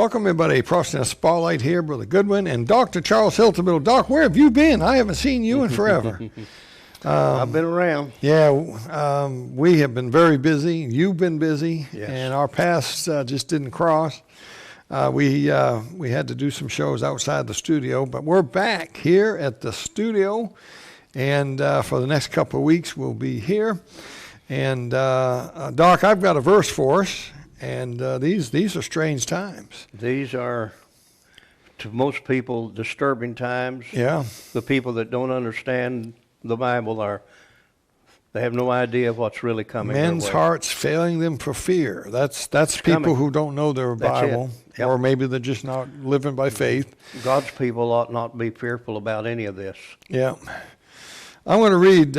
welcome everybody. Frosting a Spotlight here, Brother Goodwin and Dr. Charles Hiltibidal. Doc, where have you been? I haven't seen you in forever. I've been around. Yeah, we have been very busy. You've been busy, yes. And our paths just didn't cross. We had to do some shows outside the studio, but we're back here at the studio, and for the next couple of weeks we'll be here. And Doc, I've got a verse for us. And these are strange times. These are, to most people, disturbing times. Yeah. The people that don't understand the Bible they have no idea what's really coming. Men's hearts failing them for fear. That's people coming. Who don't know their Bible, Yep. or maybe they're just not living by faith. God's people ought not be fearful about any of this. Yeah. I'm going to read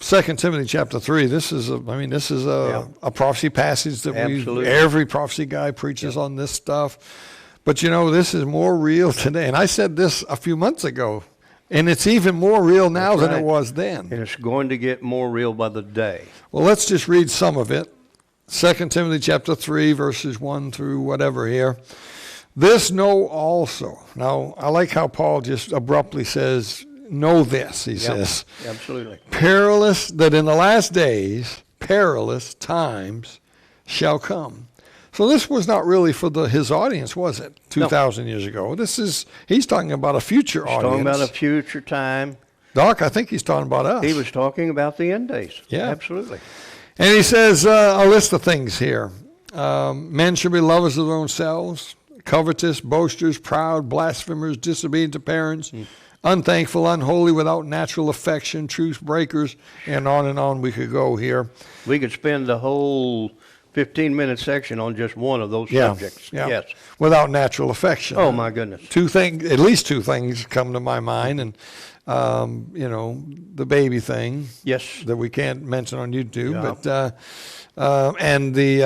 2 Timothy chapter 3. This is a prophecy passage that every prophecy guy preaches on this stuff. But you know, this is more real today. And I said this a few months ago, and it's even more real now than it was then. And it's going to get more real by the day. Well, let's just read some of it. 2 Timothy chapter 3, verses 1 through whatever here. This know also. Now, I like how Paul just abruptly says, know this, he says. Absolutely. That in the last days, perilous times shall come. So this was not really for his audience, was it? 2,000 years ago. He's talking about a future audience. He's talking about a future time. Doc, I think he's talking about us. He was talking about the end days. Yeah. Absolutely. And he says, a list of things here. Men should be lovers of their own selves, covetous, boasters, proud, blasphemers, disobedient to parents, unthankful, unholy, without natural affection, truce breakers, and on we could go here. We could spend the whole 15-minute section on just one of those subjects. Yeah. Yes. Without natural affection. Oh, my goodness. At least two things come to my mind, and the baby thing. Yes. That we can't mention on YouTube, Yeah. but and the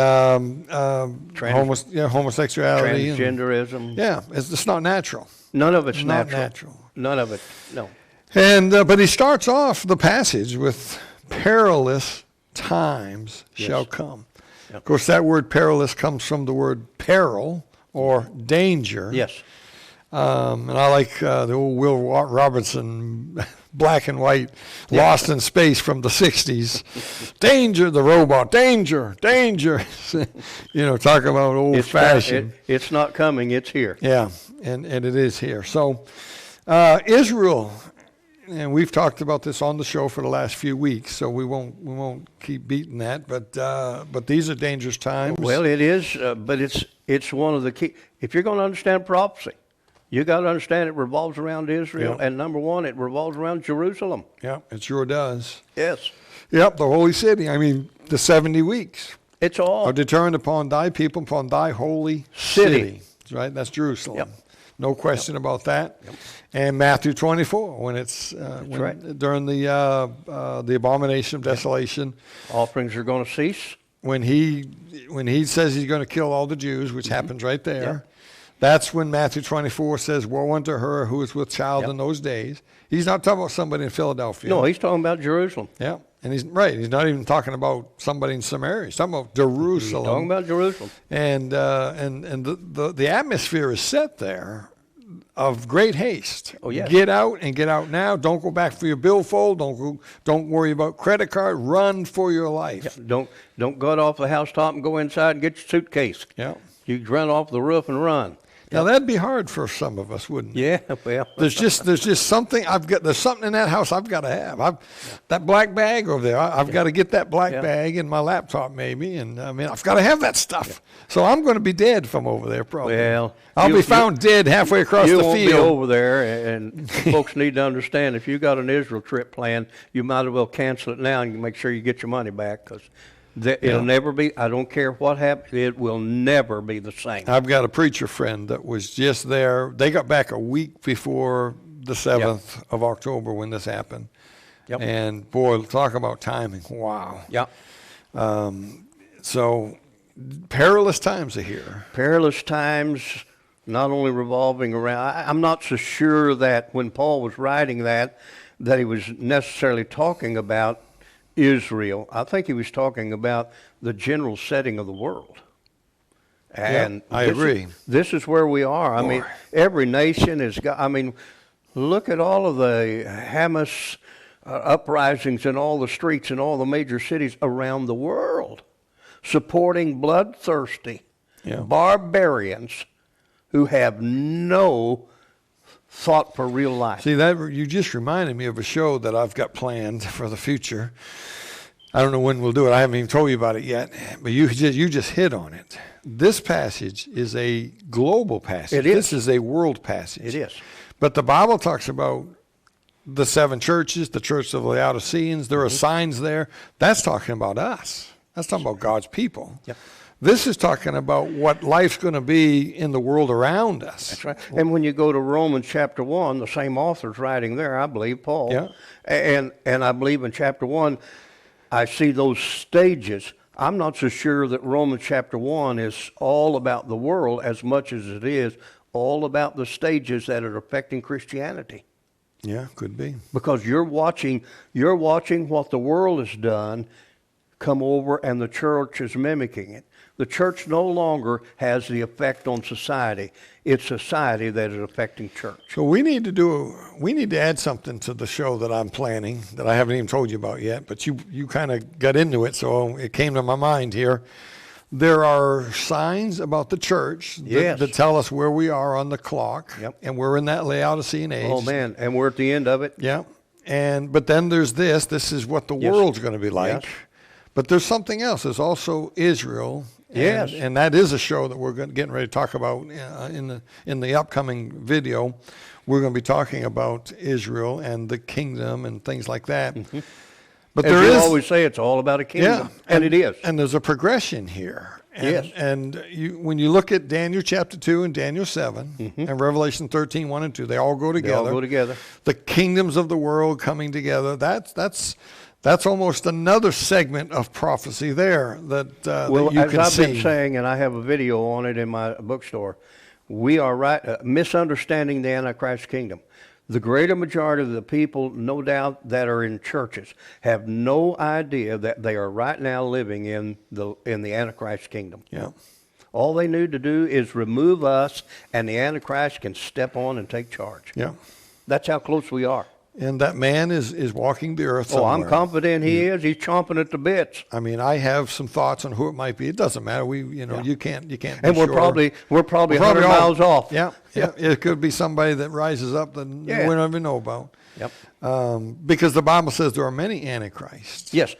homosexuality, transgenderism. It's not natural. None of it's not natural. None of it. No. And but he starts off the passage with perilous times shall come. Yep. Of course, that word perilous comes from the word peril or danger. Yes. And I like the old Will Robertson black and white Lost in Space from the 60s. Danger, the robot. Danger. Talk about old-fashioned. It's not coming. It's here. Yeah, and it is here. So Israel, and we've talked about this on the show for the last few weeks, so we won't keep beating that. But these are dangerous times. Well, it is, but it's one of the key. If you're going to understand prophecy, you got to understand it revolves around Israel, and number one, it revolves around Jerusalem. Yeah, it sure does. Yes. Yep, the holy city. I mean, the 70 weeks. It's all are determined upon thy people, upon thy holy city. Right, that's Jerusalem. Yep. No question about that. Yep. And Matthew 24, when it's during the abomination of desolation, offerings are going to cease. When he says he's going to kill all the Jews, which happens right there. Yep. That's when Matthew 24 says, woe unto her who is with child in those days. He's not talking about somebody in Philadelphia. No, he's talking about Jerusalem. Yeah, and he's right. He's not even talking about somebody in Samaria. He's talking about Jerusalem. He's talking about Jerusalem. And the atmosphere is set there of great haste. Oh, yes. Get out and get out now. Don't go back for your billfold. Don't worry about credit card. Run for your life. Yeah. Don't go off the housetop and go inside and get your suitcase. Yeah. You run off the roof and run. Now that'd be hard for some of us, wouldn't it? Yeah, well. There's just something there's something in that house I've got to have. That black bag over there. I've got to get that black bag in my laptop maybe, and I mean I've got to have that stuff. Yeah. So I'm going to be dead from over there probably. Well, I'll be found dead halfway across the field. You won't be over there, and folks need to understand if you got an Israel trip planned, you might as well cancel it now and make sure you get your money back because. It'll never be, I don't care what happens, it will never be the same. I've got a preacher friend that was just there. They got back a week before the 7th of October when this happened. Yep. And boy, talk about timing. Wow. Yep. So perilous times are here. Perilous times, not only revolving around, I'm not so sure that when Paul was writing that he was necessarily talking about Israel. I think he was talking about the general setting of the world. And I agree. This is where we are. I mean, every nation has got, I mean, look at all of the Hamas uprisings in all the streets in all the major cities around the world, supporting bloodthirsty barbarians who have no thought for real life. See, that you just reminded me of a show that I've got planned for the future. I don't know when we'll do it. I haven't even told you about it yet, but you just hit on it. This passage is a global passage. It is. This is a world passage. It is. But the Bible talks about the 7 churches, the church of the Laodiceans. There are signs there. That's talking about us. That's talking about God's people. Yep. This is talking about what life's going to be in the world around us. That's right. And when you go to Romans chapter 1, the same author's writing there, I believe, Paul. Yeah. And I believe in chapter 1, I see those stages. I'm not so sure that Romans chapter 1 is all about the world as much as it is all about the stages that are affecting Christianity. Yeah, could be. Because you're watching what the world has done come over, and the church is mimicking it. The church no longer has the effect on society. It's society that is affecting church. So we need to add something to the show that I'm planning that I haven't even told you about yet, but you kind of got into it, so it came to my mind here. There are signs about the church that tell us where we are on the clock, and we're in that Laodicean age. Oh man, and we're at the end of it. Yeah, but then there's this. This is what the world's going to be like. Yes. But there's something else. There's also Israel. Yes. And that is a show that we're getting ready to talk about in the upcoming video. We're going to be talking about Israel and the kingdom and things like that. Mm-hmm. But as there you is always say, it's all about a kingdom, and it is. And there's a progression here. Yes. And when you look at Daniel chapter 2 and Daniel 7 and Revelation 13, 1 and 2, they all go together. They all go together. The kingdoms of the world coming together. That's almost another segment of prophecy there that you as can I've see. been saying, and I have a video on it in my bookstore, we are misunderstanding the Antichrist kingdom. The greater majority of the people, no doubt, that are in churches have no idea that they are right now living in the Antichrist kingdom. Yeah. All they need to do is remove us, and the Antichrist can step on and take charge. Yeah. That's how close we are. And that man is walking the earth somewhere. Oh, I'm confident he is. He's chomping at the bits. I mean, I have some thoughts on who it might be. It doesn't matter. You can't. Be and we're sure. probably 100 miles off. Yeah. It could be somebody that rises up that we don't even know about. Yep. Because the Bible says there are many antichrists. Yes.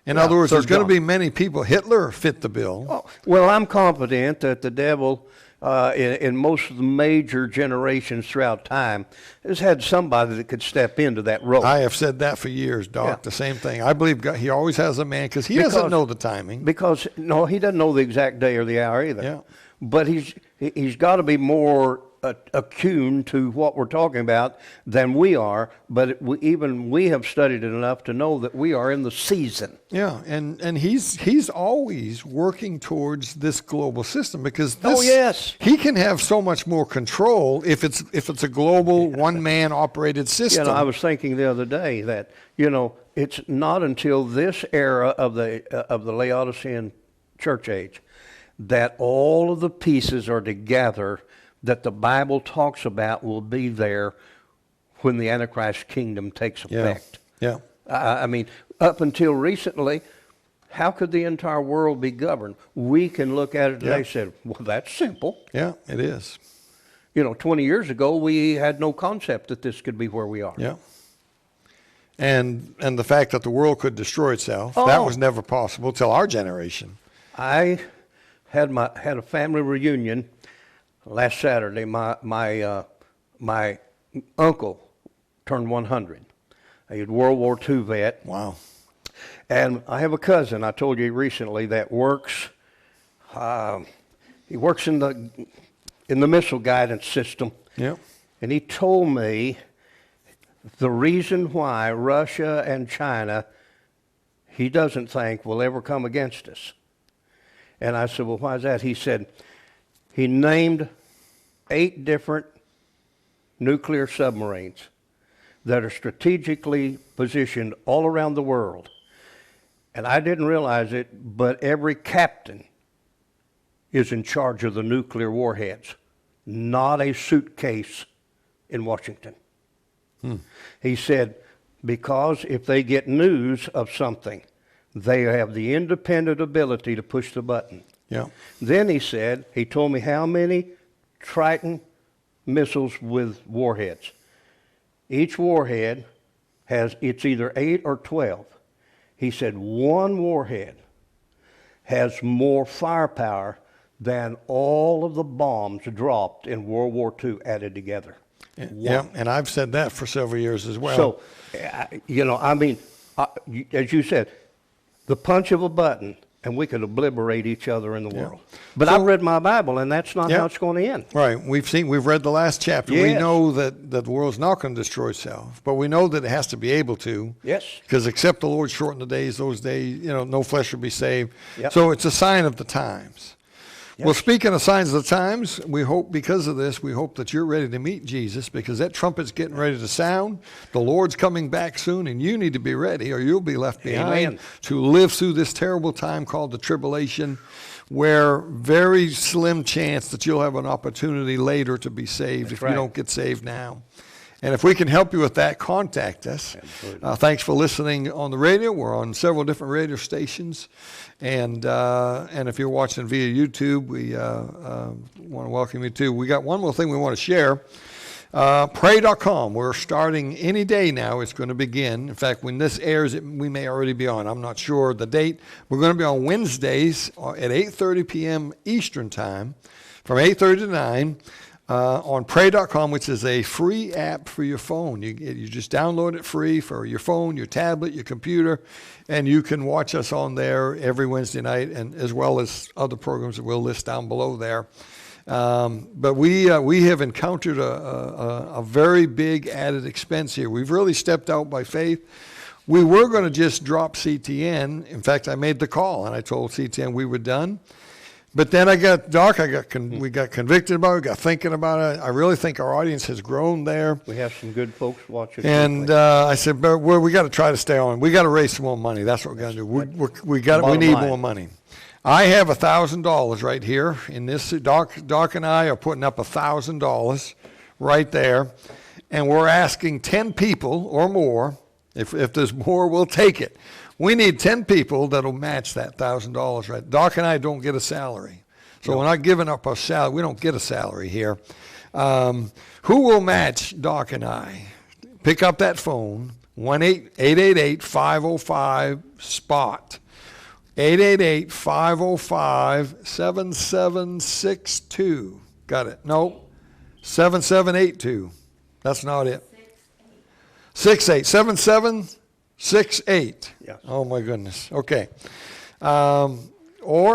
In other words, there's going to be many people. Hitler fit the bill. Oh, well, I'm confident that the devil, in most of the major generations throughout time, has had somebody that could step into that role. I have said that for years, Doc. The same thing. I believe God, he always has a man because he doesn't know the timing. Because no, he doesn't know the exact day or the hour either. Yeah. But he's got to be more attuned to what we're talking about than we are. But we have studied it enough to know that we are in the season. Yeah, and he's always working towards this global system because he can have so much more control if it's a global one-man operated system. I was thinking the other day that it's not until this era of the Laodicean church age that all of the pieces are together that the Bible talks about will be there when the Antichrist kingdom takes effect. Yeah. I mean, up until recently, how could the entire world be governed? We can look at it today and say, well, that's simple. Yeah, it is. 20 years ago, we had no concept that this could be where we are. Yeah. And the fact that the world could destroy itself, that was never possible till our generation. I had a family reunion last Saturday. My uncle turned 100. He was a World War II vet. Wow. And I have a cousin, I told you recently, that works. He works in the missile guidance system. Yeah. And he told me the reason why Russia and China, he doesn't think will ever come against us. And I said, well, why is that? He said, he named 8 different nuclear submarines that are strategically positioned all around the world. And I didn't realize it, but every captain is in charge of the nuclear warheads, not a suitcase in Washington. He said, because if they get news of something, they have the independent ability to push the button. Yeah. Then he said, he told me how many Triton missiles with warheads. Each warhead has, it's either 8 or 12. He said one warhead has more firepower than all of the bombs dropped in World War II added together. Yeah, and I've said that for several years as well. So, I mean, as you said, the punch of a button, and we could obliterate each other in the world. But I've read my Bible, and that's not how it's going to end. Right. We've read the last chapter. Yes. We know that the world's not going to destroy itself, but we know that it has to be able to. Yes. Because except the Lord shorten the days, those days, no flesh will be saved. Yep. So it's a sign of the times. Yes. Well, speaking of signs of the times, we hope because of this, we hope that you're ready to meet Jesus, because that trumpet's getting ready to sound. The Lord's coming back soon, and you need to be ready or you'll be left behind. Amen. To live through this terrible time called the tribulation, where very slim chance that you'll have an opportunity later to be saved. If you don't get saved now. And if we can help you with that, contact us. Thanks for listening on the radio. We're on several different radio stations. And if you're watching via YouTube, we want to welcome you too. We got one more thing we want to share. Pray.com. We're starting any day now. It's going to begin. In fact, when this airs, we may already be on. I'm not sure the date. We're going to be on Wednesdays at 8:30 p.m. Eastern Time, from 8:30 to 9. On Pray.com, which is a free app for your phone. You just download it free for your phone, your tablet, your computer, and you can watch us on there every Wednesday night, and as well as other programs that we'll list down below there. But we have encountered a very big added expense here. We've really stepped out by faith. We were going to just drop CTN. In fact, I made the call, and I told CTN we were done. But then we got convicted about it, we got thinking about it. I really think our audience has grown there. We have some good folks watching. And I said, but we got to try to stay on. We got to raise some more money. That's what we got to do. We need more money. I have $1,000 right here in this. Doc and I are putting up $1,000 right there, and we're asking 10 people or more. If there's more, we'll take it. We need 10 people that'll match that $1,000, right? Doc and I don't get a salary. So we're not giving up our salary. We don't get a salary here. Who will match Doc and I? Pick up that phone, 1-888-505-SPOT. 888-505-7762. Got it? No, 7782. That's not it. 7768. Yes. Oh my goodness. Okay. Or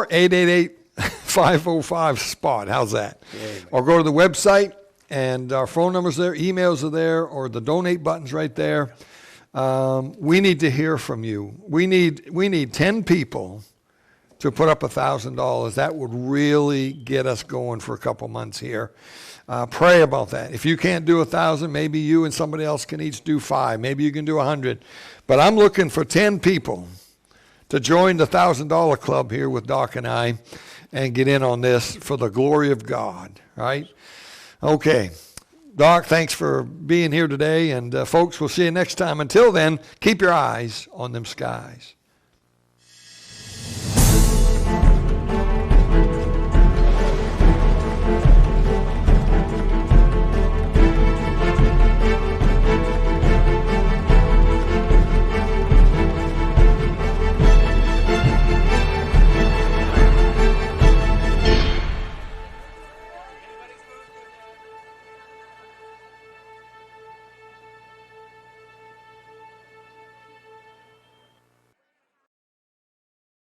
888-505-SPOT. How's that? Amen. Or go to the website, and our phone numbers there, emails are there, or the donate button's right there. We need to hear from you. We need 10 people to put up $1,000. That would really get us going for a couple months here. Pray about that. If you can't do 1,000, maybe you and somebody else can each do 5. Maybe you can do 100. But I'm looking for 10 people to join the $1,000 club here with Doc and I and get in on this for the glory of God, right? Okay. Doc, thanks for being here today. And folks, we'll see you next time. Until then, keep your eyes on them skies.